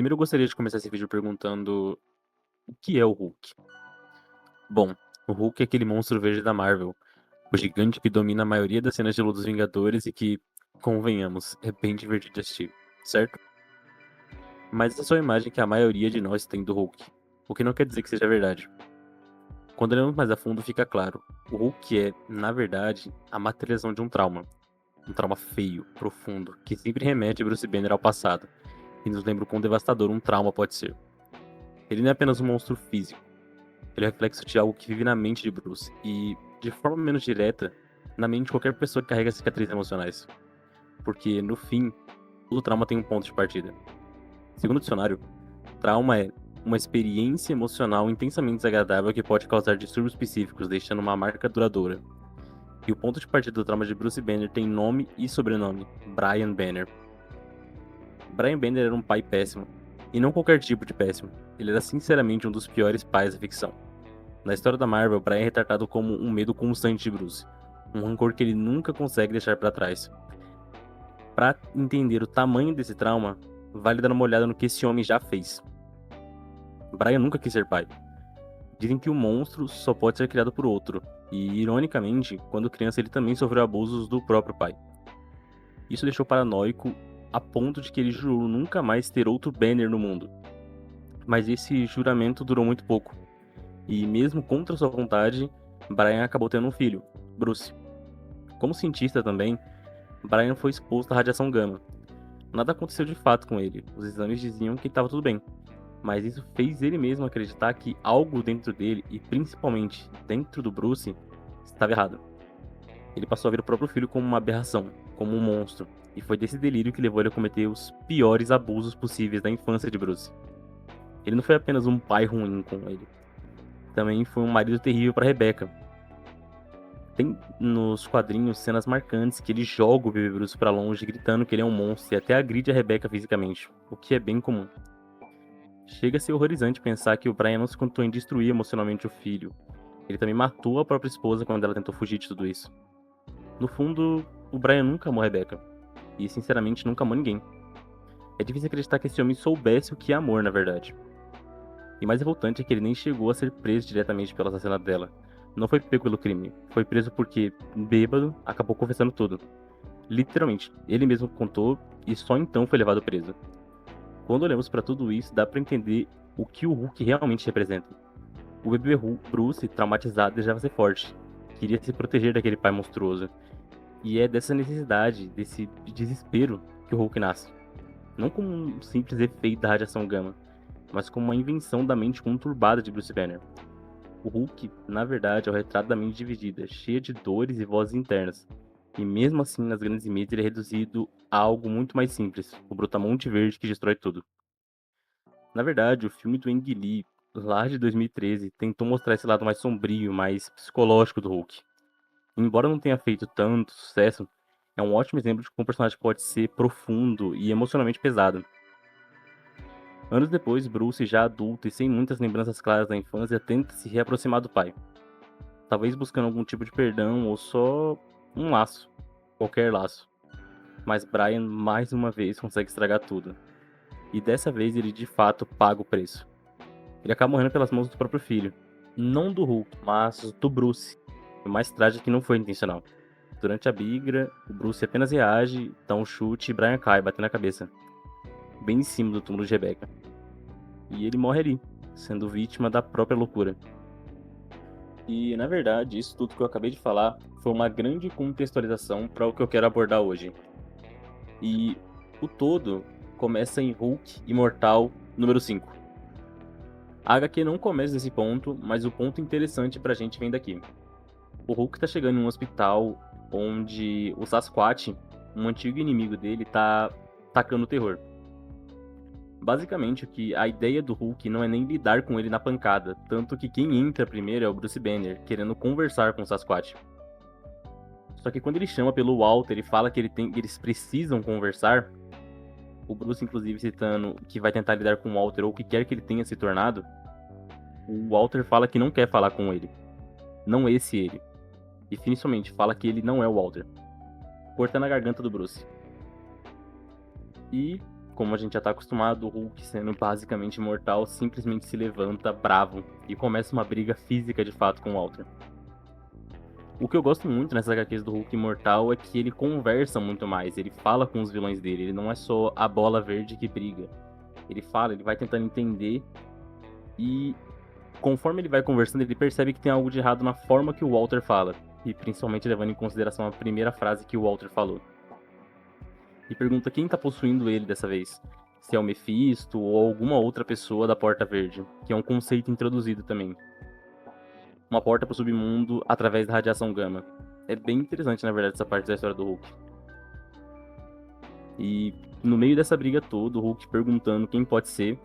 Primeiro eu gostaria de começar esse vídeo perguntando o que é o Hulk? Bom, o Hulk é aquele monstro verde da Marvel, o gigante que domina a maioria das cenas de luta dos Vingadores e que, convenhamos, é bem divertido de assistir, certo? Mas essa é só a imagem que a maioria de nós tem do Hulk, o que não quer dizer que seja verdade. Quando olhamos mais a fundo fica claro, o Hulk é, na verdade, a materialização de um trauma feio, profundo, que sempre remete Bruce Banner ao passado, e nos lembra o quão devastador um trauma pode ser. Ele não é apenas um monstro físico, ele é reflexo de algo que vive na mente de Bruce e, de forma menos direta, na mente de qualquer pessoa que carrega cicatrizes emocionais. Porque, no fim, todo trauma tem um ponto de partida. Segundo o dicionário, trauma é uma experiência emocional intensamente desagradável que pode causar distúrbios psíquicos, deixando uma marca duradoura. E o ponto de partida do trauma de Bruce Banner tem nome e sobrenome: Brian Banner. Brian Banner era um pai péssimo, e não qualquer tipo de péssimo. Ele era sinceramente um dos piores pais da ficção. Na história da Marvel, Brian é retratado como um medo constante de Bruce, um rancor que ele nunca consegue deixar para trás. Para entender o tamanho desse trauma, vale dar uma olhada no que esse homem já fez. Brian nunca quis ser pai. Dizem que o monstro só pode ser criado por outro, e ironicamente, quando criança ele também sofreu abusos do próprio pai. Isso deixou paranoico a ponto de que ele jurou nunca mais ter outro Banner no mundo. Mas esse juramento durou muito pouco. E mesmo contra sua vontade, Brian acabou tendo um filho, Bruce. Como cientista também, Brian foi exposto à radiação gama. Nada aconteceu de fato com ele, os exames diziam que estava tudo bem. Mas isso fez ele mesmo acreditar que algo dentro dele, e principalmente dentro do Bruce, estava errado. Ele passou a ver o próprio filho como uma aberração, como um monstro, e foi desse delírio que levou ele a cometer os piores abusos possíveis da infância de Bruce. Ele não foi apenas um pai ruim com ele, também foi um marido terrível para Rebecca. Tem nos quadrinhos cenas marcantes que ele joga o bebê Bruce pra longe, gritando que ele é um monstro e até agride a Rebecca fisicamente, o que é bem comum. Chega a ser horrorizante pensar que o Brian não se contentou em destruir emocionalmente o filho. Ele também matou a própria esposa quando ela tentou fugir de tudo isso. No fundo, o Brian nunca amou a Rebecca. E, sinceramente, nunca amou ninguém. É difícil acreditar que esse homem soubesse o que é amor, na verdade. E mais revoltante é que ele nem chegou a ser preso diretamente pelo assassinato dela. Não foi pego pelo crime. Foi preso porque, bêbado, acabou confessando tudo. Literalmente, ele mesmo contou e só então foi levado preso. Quando olhamos pra tudo isso, dá pra entender o que o Hulk realmente representa. O bebê Hulk, Bruce, traumatizado, desejava ser forte. Queria se proteger daquele pai monstruoso. E é dessa necessidade, desse desespero, que o Hulk nasce. Não como um simples efeito da radiação gama, mas como uma invenção da mente conturbada de Bruce Banner. O Hulk, na verdade, é o retrato da mente dividida, cheia de dores e vozes internas. E mesmo assim, nas grandes mídias, ele é reduzido a algo muito mais simples, o Brutamonte Verde que destrói tudo. Na verdade, o filme do Ang Lee, lá de 2013, tentou mostrar esse lado mais sombrio, mais psicológico do Hulk. Embora não tenha feito tanto sucesso, é um ótimo exemplo de como o personagem pode ser profundo e emocionalmente pesado. Anos depois, Bruce, já adulto e sem muitas lembranças claras da infância, tenta se reaproximar do pai. Talvez buscando algum tipo de perdão ou só um laço, qualquer laço. Mas Brian mais uma vez consegue estragar tudo. E dessa vez ele de fato paga o preço. Ele acaba morrendo pelas mãos do próprio filho. Não do Hulk, mas do Bruce. O mais trágico é que não foi intencional. Durante a briga, o Bruce apenas reage, dá um chute e Brian cai, batendo na cabeça. Bem em cima do túmulo de Rebecca. E ele morre ali, sendo vítima da própria loucura. E, na verdade, isso tudo que eu acabei de falar foi uma grande contextualização para o que eu quero abordar hoje. E o todo começa em Hulk Imortal número 5. A HQ não começa nesse ponto, mas o ponto interessante pra gente vem daqui. O Hulk tá chegando em um hospital onde o Sasquatch, um antigo inimigo dele, tá tacando terror. Basicamente, a ideia do Hulk não é nem lidar com ele na pancada, tanto que quem entra primeiro é o Bruce Banner, querendo conversar com o Sasquatch. Só que quando ele chama pelo Walter e fala que eles precisam conversar, o Bruce inclusive citando que vai tentar lidar com o Walter ou o que quer que ele tenha se tornado, o Walter fala que não quer falar com ele. Não esse ele. E finalmente fala que ele não é o Walter, cortando a garganta do Bruce. E como a gente já tá acostumado, o Hulk, sendo basicamente imortal, simplesmente se levanta bravo e começa uma briga física de fato com o Walter. O que eu gosto muito nessas HQs do Hulk imortal é que ele conversa muito mais, ele fala com os vilões dele, ele não é só a bola verde que briga. Ele fala, ele vai tentando entender e conforme ele vai conversando, ele percebe que tem algo de errado na forma que o Walter fala, e principalmente levando em consideração a primeira frase que o Walter falou. E pergunta quem tá possuindo ele dessa vez. Se é o Mephisto ou alguma outra pessoa da Porta Verde, que é um conceito introduzido também. Uma porta pro submundo através da radiação gama. É bem interessante, na verdade, essa parte da história do Hulk. E no meio dessa briga toda, o Hulk perguntando quem pode ser,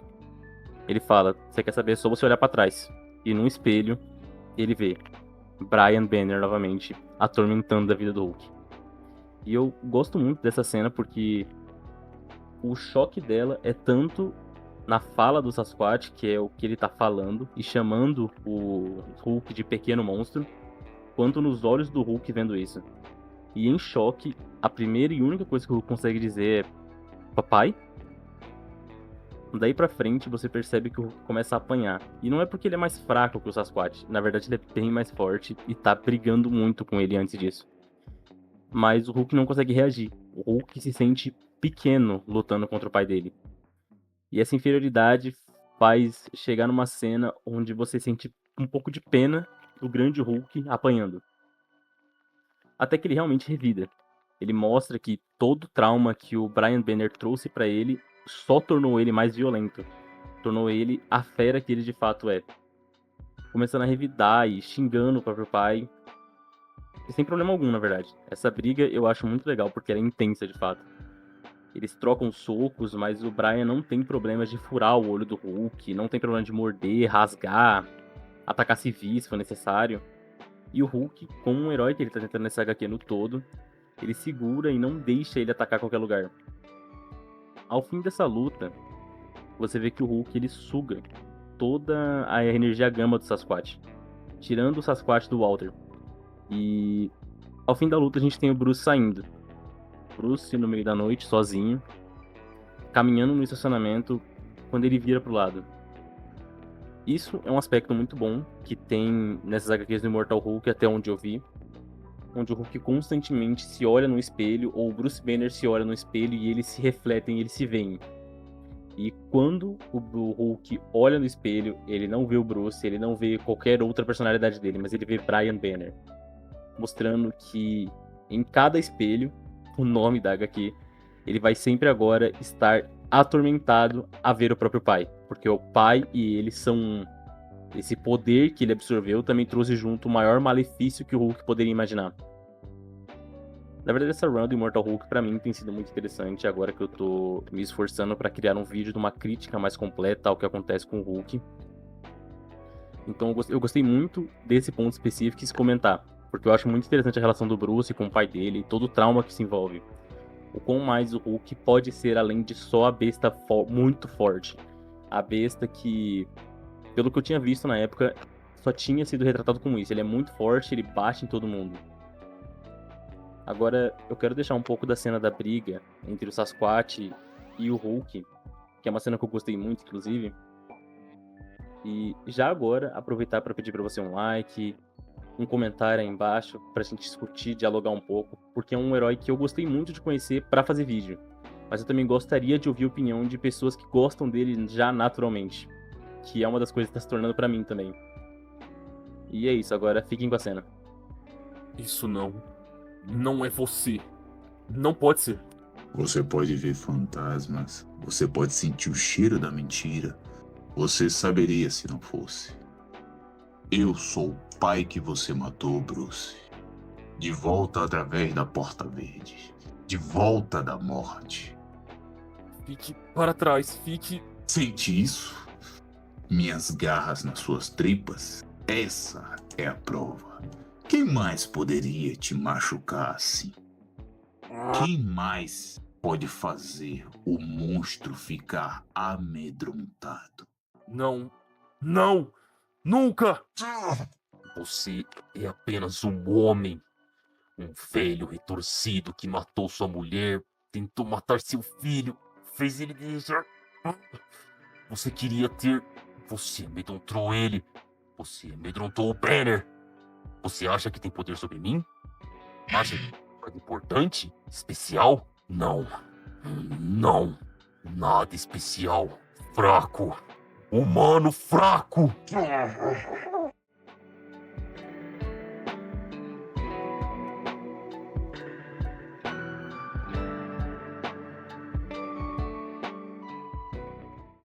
ele fala, você quer saber, é só você olhar pra trás. E num espelho, ele vê Brian Banner novamente, atormentando a vida do Hulk. E eu gosto muito dessa cena porque o choque dela é tanto na fala do Sasquatch, que é o que ele tá falando, e chamando o Hulk de pequeno monstro, quanto nos olhos do Hulk vendo isso. E em choque, a primeira e única coisa que o Hulk consegue dizer é papai? Daí pra frente, você percebe que o Hulk começa a apanhar. E não é porque ele é mais fraco que o Sasquatch, na verdade ele é bem mais forte e tá brigando muito com ele antes disso. Mas o Hulk não consegue reagir. O Hulk se sente pequeno lutando contra o pai dele. E essa inferioridade faz chegar numa cena onde você sente um pouco de pena do grande Hulk apanhando. Até que ele realmente revida. Ele mostra que todo o trauma que o Brian Banner trouxe pra ele só tornou ele mais violento. Tornou ele a fera que ele de fato é. Começando a revidar e xingando o próprio pai. E sem problema algum, na verdade. Essa briga eu acho muito legal porque ela é intensa de fato. Eles trocam socos, mas o Brian não tem problemas de furar o olho do Hulk, não tem problema de morder, rasgar, atacar civis se for necessário. E o Hulk, como um herói que ele tá tentando nessa HQ no todo, ele segura e não deixa ele atacar qualquer lugar. Ao fim dessa luta, você vê que o Hulk ele suga toda a energia gama do Sasquatch, tirando o Sasquatch do Walter. E ao fim da luta a gente tem o Bruce saindo. Bruce no meio da noite, sozinho, caminhando no estacionamento, quando ele vira pro lado. Isso é um aspecto muito bom que tem nessas HQs do Immortal Hulk, até onde eu vi, onde o Hulk constantemente se olha no espelho, ou o Bruce Banner se olha no espelho e eles se refletem, eles se veem. E quando o Hulk olha no espelho, ele não vê o Bruce, ele não vê qualquer outra personalidade dele, mas ele vê Brian Banner. Mostrando que em cada espelho, o nome da HQ, ele vai sempre agora estar atormentado a ver o próprio pai. Porque o pai e ele são... Esse poder que ele absorveu também trouxe junto o maior malefício que o Hulk poderia imaginar. Na verdade, essa run do Immortal Hulk pra mim tem sido muito interessante agora que eu tô me esforçando pra criar um vídeo de uma crítica mais completa ao que acontece com o Hulk. Então eu gostei muito desse ponto específico e se comentar, porque eu acho muito interessante a relação do Bruce com o pai dele e todo o trauma que se envolve. O quão mais o Hulk pode ser além de só a besta muito forte. A besta que, pelo que eu tinha visto na época, só tinha sido retratado como isso. Ele é muito forte, ele bate em todo mundo. Agora, eu quero deixar um pouco da cena da briga entre o Sasquatch e o Hulk, que é uma cena que eu gostei muito, inclusive. E já agora, aproveitar para pedir para você um like, um comentário aí embaixo, pra gente discutir, dialogar um pouco, porque é um herói que eu gostei muito de conhecer para fazer vídeo. Mas eu também gostaria de ouvir a opinião de pessoas que gostam dele já naturalmente, que é uma das coisas que tá se tornando para mim também. E é isso, agora fiquem com a cena. Isso não é você. Não pode ser. Você pode ver fantasmas, você pode sentir o cheiro da mentira. Você saberia se não fosse. Eu sou o pai que você matou, Bruce. De volta através da Porta Verde. De volta da morte. Fique para trás, fique... Sente isso? Minhas garras nas suas tripas? Essa é a prova. Quem mais poderia te machucar assim? Quem mais pode fazer o monstro ficar amedrontado? Não, não, nunca! Você é apenas um homem. Um velho retorcido que matou sua mulher, tentou matar seu filho, fez ele desejar. Você queria ter. Você amedrontou ele. Você amedrontou o Banner. Você acha que tem poder sobre mim? Acha que é importante? Especial? Não. Não. Nada especial. Fraco. Humano fraco.